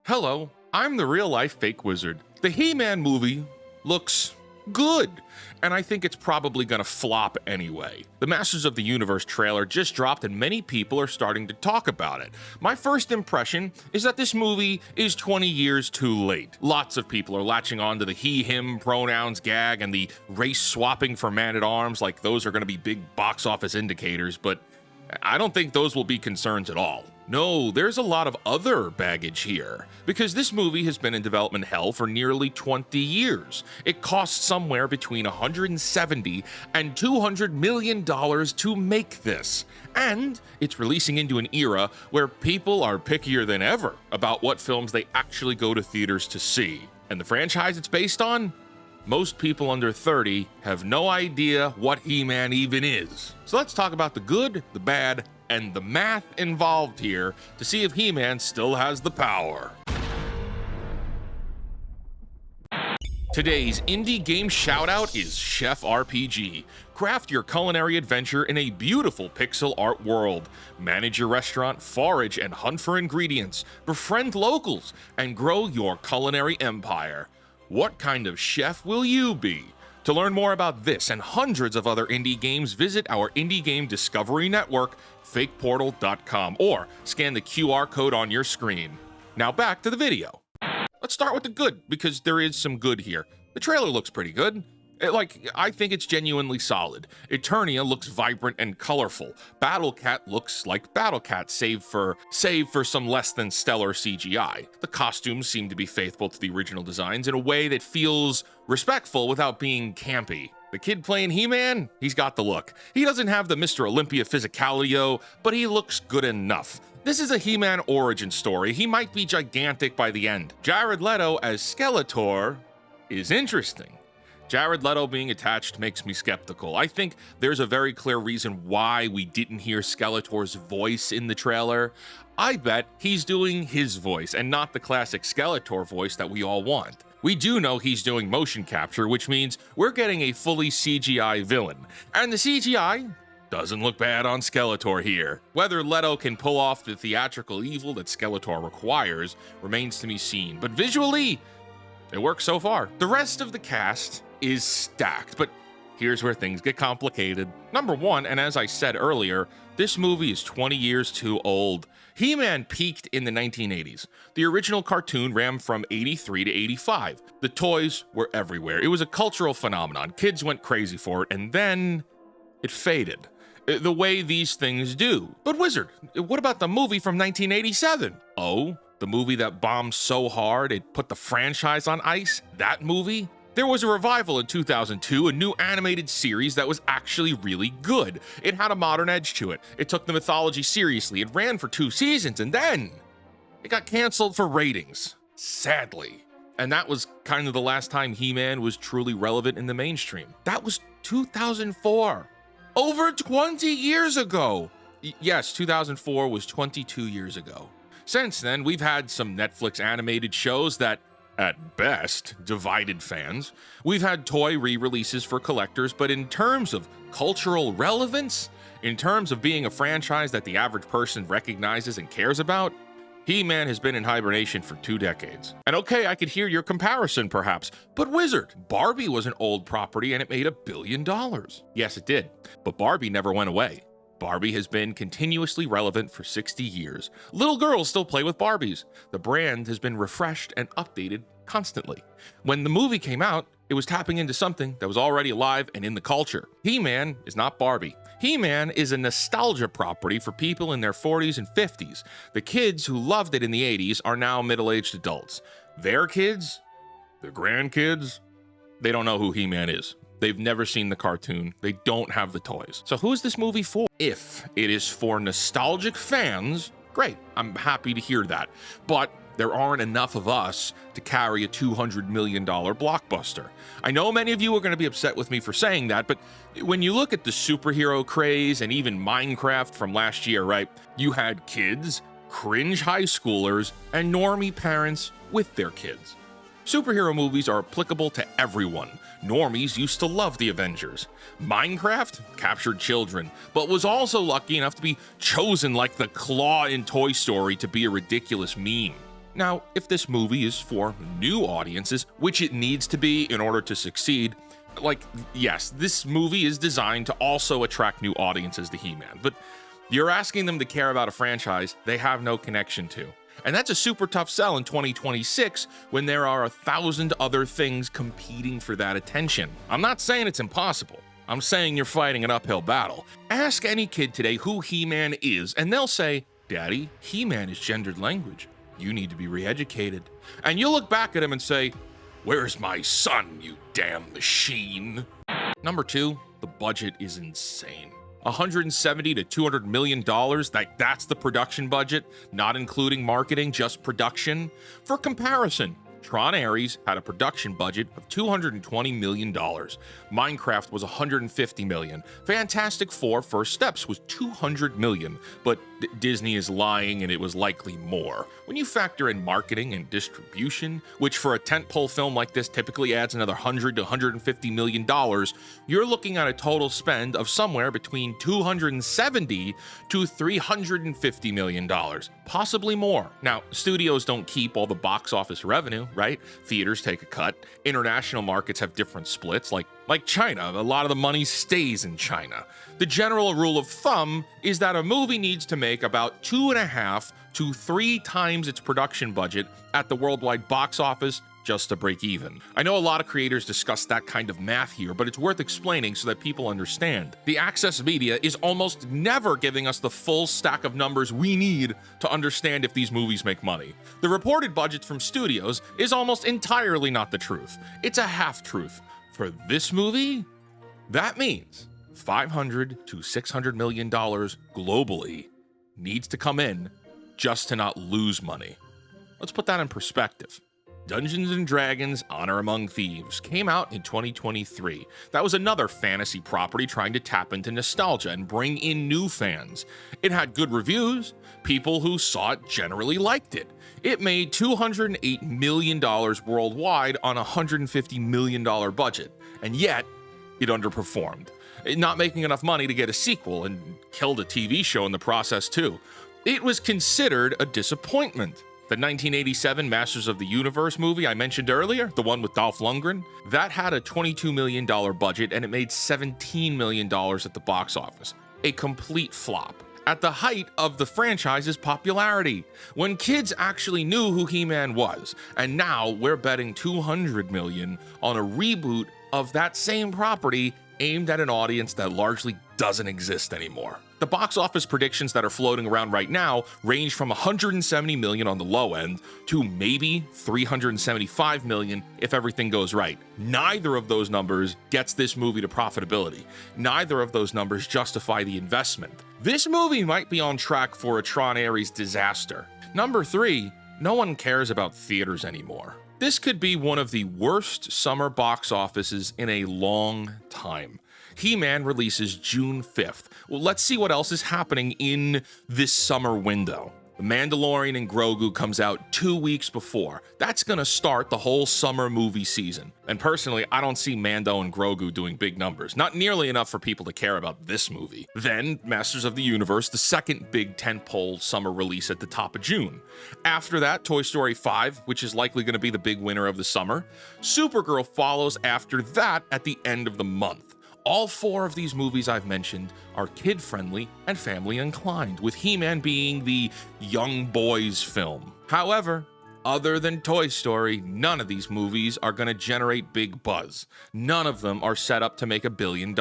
Hello, I'm the real-life fake wizard. The He-Man movie looks good, and I think it's probably gonna flop anyway. The Masters of the Universe trailer just dropped and many people are starting to talk about it. My first impression is that this movie is 20 years too late. Lots of people are latching on to the he-him pronouns gag and the race swapping for Man-at-Arms like those are gonna be big box office indicators, but I don't think those will be concerns at all. No, there's a lot of other baggage here, because this movie has been in development hell for nearly 20 years. It cost somewhere between $170 and $200 million to make this, and it's releasing into an era where people are pickier than ever about what films they actually go to theaters to see. And the franchise it's based on? Most people under 30 have no idea what He-Man even is. So let's talk about the good, the bad, and the math involved here to see if He-Man still has the power. Today's indie game shoutout is Chef RPG. Craft your culinary adventure in a beautiful pixel art world. Manage your restaurant, forage and hunt for ingredients, befriend locals, and grow your culinary empire. What kind of chef will you be? To learn more about this and hundreds of other indie games, visit our indie game discovery network, fakeportal.com, or scan the QR code on your screen. Now back to the video. Let's start with the good, because there is some good here. The trailer looks pretty good. I think it's genuinely solid. Eternia looks vibrant and colorful. Battle Cat looks like Battle Cat, save for some less than stellar CGI. The costumes seem to be faithful to the original designs in a way that feels respectful without being campy. The kid playing He-Man, he's got the look. He doesn't have the Mr. Olympia physicality, but he looks good enough. This is a He-Man origin story. He might be gigantic by the end. Jared Leto as Skeletor is interesting. Jared Leto being attached makes me skeptical. I think there's a very clear reason why we didn't hear Skeletor's voice in the trailer. I bet he's doing his voice and not the classic Skeletor voice that we all want. We do know he's doing motion capture, which means we're getting a fully CGI villain. And the CGI doesn't look bad on Skeletor here. Whether Leto can pull off the theatrical evil that Skeletor requires remains to be seen, but visually, it works so far. The rest of the cast is stacked, but here's where things get complicated. Number one, and as I said earlier, this movie is 20 years too old. He-Man peaked in the 1980s. The original cartoon ran from 83 to 85. The toys were everywhere. It was a cultural phenomenon. Kids went crazy for it, and then it faded. The way these things do. But Wizard, what about the movie from 1987? Oh, the movie that bombed so hard it put the franchise on ice? That movie? There was a revival in 2002, a new animated series that was actually really good. It had a modern edge to it. It took the mythology seriously. It ran for 2 seasons, and then it got canceled for ratings, sadly. And that was kind of the last time He-Man was truly relevant in the mainstream. That was 2004. Over 20 years ago. Yes, 2004 was 22 years ago. Since then, we've had some Netflix animated shows that, at best, divided fans. We've had toy re-releases for collectors, but in terms of cultural relevance, in terms of being a franchise that the average person recognizes and cares about, He-Man has been in hibernation for 2 decades. And okay, I could hear your comparison perhaps, but Wizard, Barbie was an old property and it made $1 billion. Yes, it did, but Barbie never went away. Barbie has been continuously relevant for 60 years. Little girls still play with Barbies. The brand has been refreshed and updated constantly. When the movie came out, it was tapping into something that was already alive and in the culture. He-Man is not Barbie. He-Man is a nostalgia property for people in their 40s and 50s. The kids who loved it in the 80s are now middle-aged adults. Their kids, their grandkids, they don't know who He-Man is. They've never seen the cartoon. They don't have the toys. So who is this movie for? If it is for nostalgic fans, great. I'm happy to hear that. But there aren't enough of us to carry a $200 million blockbuster. I know many of you are going to be upset with me for saying that, but when you look at the superhero craze and even Minecraft from last year, right? You had kids, cringe high schoolers, and normie parents with their kids. Superhero movies are applicable to everyone. Normies used to love the Avengers. Minecraft captured children, but was also lucky enough to be chosen like the claw in Toy Story to be a ridiculous meme. Now, if this movie is for new audiences, which it needs to be in order to succeed, like, yes, this movie is designed to also attract new audiences to He-Man, but you're asking them to care about a franchise they have no connection to. And that's a super tough sell in 2026 when there are 1,000 other things competing for that attention. I'm not saying it's impossible. I'm saying you're fighting an uphill battle. Ask any kid today who He-Man is, and they'll say, "Daddy, He-Man is gendered language. You need to be re-educated." And you'll look back at him and say, "Where's my son, you damn machine?" Number 2, the budget is insane. $170 to $200 million, that's the production budget, not including marketing, just production. For comparison, Tron Ares had a production budget of $220 million. Minecraft was $150 million. Fantastic Four: First Steps was $200 million, but Disney is lying and it was likely more. When you factor in marketing and distribution, which for a tentpole film like this typically adds another $100 to $150 million, you're looking at a total spend of somewhere between $270 to $350 million, possibly more. Now, studios don't keep all the box office revenue, right? Theaters take a cut. International markets have different splits, like China. A lot of the money stays in China. The general rule of thumb is that a movie needs to make about 2.5 to 3 times its production budget at the worldwide box office just to break even. I know a lot of creators discuss that kind of math here, but it's worth explaining so that people understand. The access media is almost never giving us the full stack of numbers we need to understand if these movies make money. The reported budgets from studios is almost entirely not the truth. It's a half-truth. For this movie, that means $500 to $600 million globally needs to come in just to not lose money. Let's put that in perspective. Dungeons & Dragons: Honor Among Thieves came out in 2023. That was another fantasy property trying to tap into nostalgia and bring in new fans. It had good reviews. People who saw it generally liked it. It made $208 million worldwide on a $150 million budget, and yet it underperformed, not making enough money to get a sequel, and killed a TV show in the process too. It was considered a disappointment. The 1987 Masters of the Universe movie I mentioned earlier, the one with Dolph Lundgren, that had a $22 million budget and it made $17 million at the box office. A complete flop. At the height of the franchise's popularity, when kids actually knew who He-Man was, and now we're betting $200 million on a reboot of that same property aimed at an audience that largely doesn't exist anymore. The box office predictions that are floating around right now range from $170 million on the low end to maybe $375 million if everything goes right. Neither of those numbers gets this movie to profitability. Neither of those numbers justify the investment. This movie might be on track for a Tron Ares disaster. Number 3, no one cares about theaters anymore. This could be one of the worst summer box offices in a long time. He-Man releases June 5th. Well, let's see what else is happening in this summer window. The Mandalorian and Grogu comes out 2 weeks before. That's gonna start the whole summer movie season. And personally, I don't see Mando and Grogu doing big numbers. Not nearly enough for people to care about this movie. Then, Masters of the Universe, the second big tentpole summer release at the top of June. After that, Toy Story 5, which is likely gonna be the big winner of the summer. Supergirl follows after that at the end of the month. All 4 of these movies I've mentioned are kid-friendly and family-inclined, with He-Man being the young boys film. However, other than Toy Story, none of these movies are going to generate big buzz. None of them are set up to make $1 billion.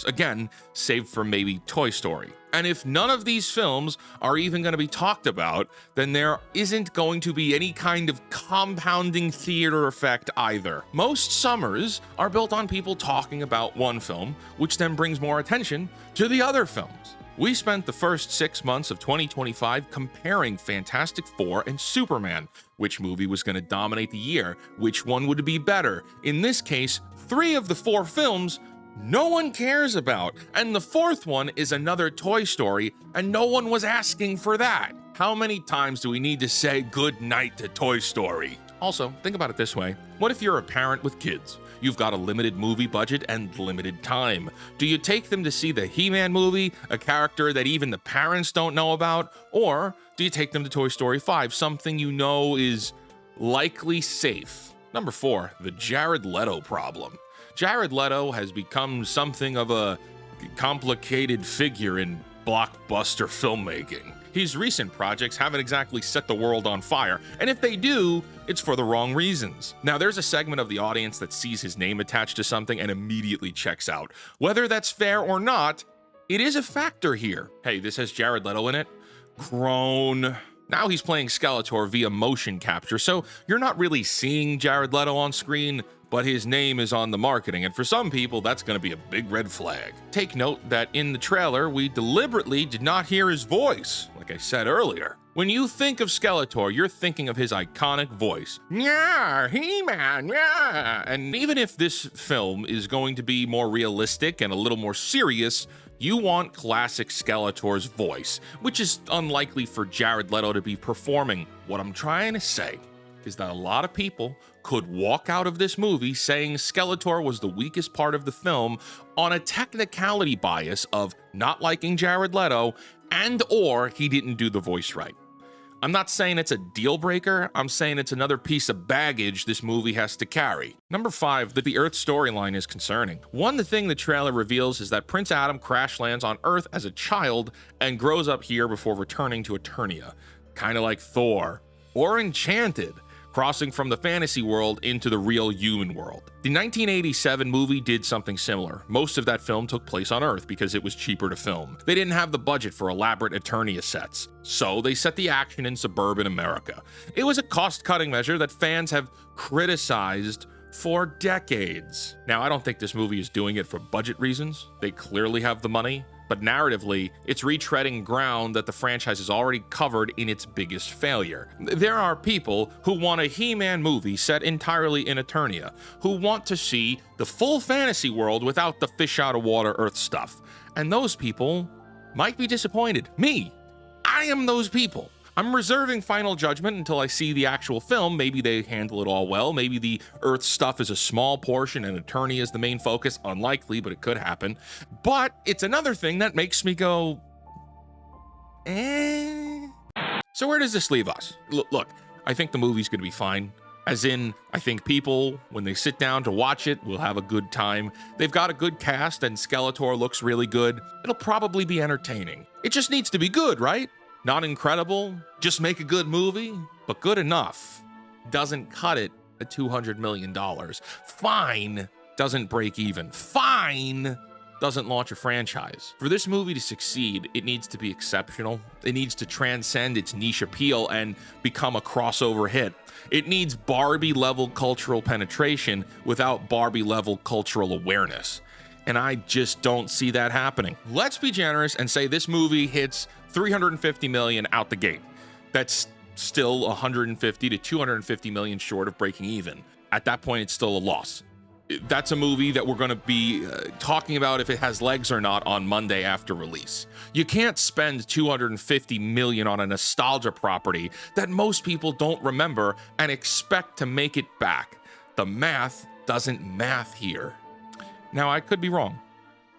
Again, save for maybe Toy Story. And if none of these films are even going to be talked about, then there isn't going to be any kind of compounding theater effect either. Most summers are built on people talking about one film, which then brings more attention to the other films. We spent the first 6 months of 2025 comparing Fantastic Four and Superman. Which movie was going to dominate the year? Which one would be better? In this case, 3 of the 4 films no one cares about, and the 4th one is another Toy Story, and no one was asking for that. How many times do we need to say good night to Toy Story? Also, think about it this way. What if you're a parent with kids? You've got a limited movie budget and limited time. Do you take them to see the He-Man movie, a character that even the parents don't know about? Or do you take them to Toy Story 5, something you know is likely safe? Number 4, the Jared Leto problem. Jared Leto has become something of a complicated figure in blockbuster filmmaking. His recent projects haven't exactly set the world on fire, and if they do, it's for the wrong reasons. Now, there's a segment of the audience that sees his name attached to something and immediately checks out. Whether that's fair or not, it is a factor here. Hey, this has Jared Leto in it. Grown. Now he's playing Skeletor via motion capture, so you're not really seeing Jared Leto on screen, but his name is on the marketing, and for some people, that's gonna be a big red flag. Take note that in the trailer, we deliberately did not hear his voice, like I said earlier. When you think of Skeletor, you're thinking of his iconic voice. Yeah, He-Man, yeah. And even if this film is going to be more realistic and a little more serious, you want classic Skeletor's voice, which is unlikely for Jared Leto to be performing. What I'm trying to say is that a lot of people could walk out of this movie saying Skeletor was the weakest part of the film on a technicality bias of not liking Jared Leto and or he didn't do the voice right. I'm not saying it's a deal breaker, I'm saying it's another piece of baggage this movie has to carry. Number 5, the Earth storyline is concerning. One thing the trailer reveals is that Prince Adam crash lands on Earth as a child and grows up here before returning to Eternia, kinda like Thor, or Enchanted, crossing from the fantasy world into the real human world. The 1987 movie did something similar. Most of that film took place on Earth because it was cheaper to film. They didn't have the budget for elaborate Eternia sets, so they set the action in suburban America. It was a cost-cutting measure that fans have criticized for decades. Now, I don't think this movie is doing it for budget reasons. They clearly have the money. But narratively, it's retreading ground that the franchise has already covered in its biggest failure. There are people who want a He-Man movie set entirely in Eternia, who want to see the full fantasy world without the fish out of water Earth stuff. And those people might be disappointed. Me, I am those people. I'm reserving final judgment until I see the actual film. Maybe they handle it all well. Maybe the Earth stuff is a small portion and Eternia is the main focus. Unlikely, but it could happen. But it's another thing that makes me go, eh. So where does this leave us? Look, I think the movie's gonna be fine. As in, I think people, when they sit down to watch it, will have a good time. They've got a good cast and Skeletor looks really good. It'll probably be entertaining. It just needs to be good, right? Not incredible, just make a good movie, but good enough. Doesn't cut it at $200 million. Fine, doesn't break even. Fine, doesn't launch a franchise. For this movie to succeed, it needs to be exceptional. It needs to transcend its niche appeal and become a crossover hit. It needs Barbie-level cultural penetration without Barbie-level cultural awareness. And I just don't see that happening. Let's be generous and say this movie hits $350 million out the gate. That's still 150 to 250 million short of breaking even. At that point, it's still a loss. That's a movie that we're going to be talking about if it has legs or not on Monday after release. You can't spend $250 million on a nostalgia property that most people don't remember and expect to make it back. The math doesn't math here. Now, I could be wrong,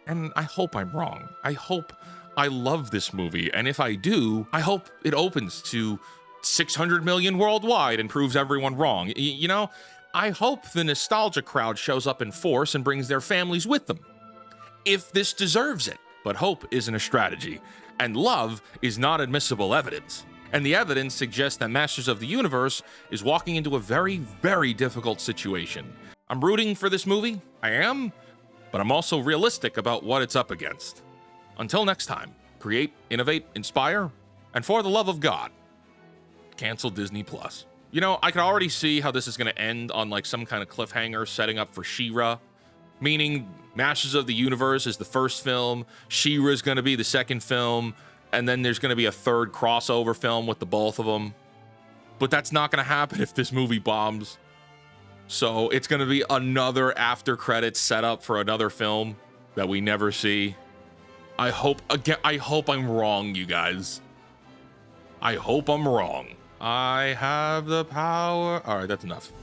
and I hope I'm wrong. I hope I love this movie, and if I do, I hope it opens to 600 million worldwide and proves everyone wrong. You know, I hope the nostalgia crowd shows up in force and brings their families with them, if this deserves it. But hope isn't a strategy, and love is not admissible evidence. And the evidence suggests that Masters of the Universe is walking into a very, very difficult situation. I'm rooting for this movie, I am, but I'm also realistic about what it's up against. Until next time, create, innovate, inspire, and for the love of God, cancel Disney+. You know, I can already see how this is going to end on like some kind of cliffhanger setting up for She-Ra, meaning Masters of the Universe is the first film, She-Ra is going to be the second film, and then there's going to be a third crossover film with the both of them. But that's not going to happen if this movie bombs. So it's going to be another after credits setup for another film that we never see. I hope I'm wrong, you guys. I hope I'm wrong. I have the power. All right, that's enough.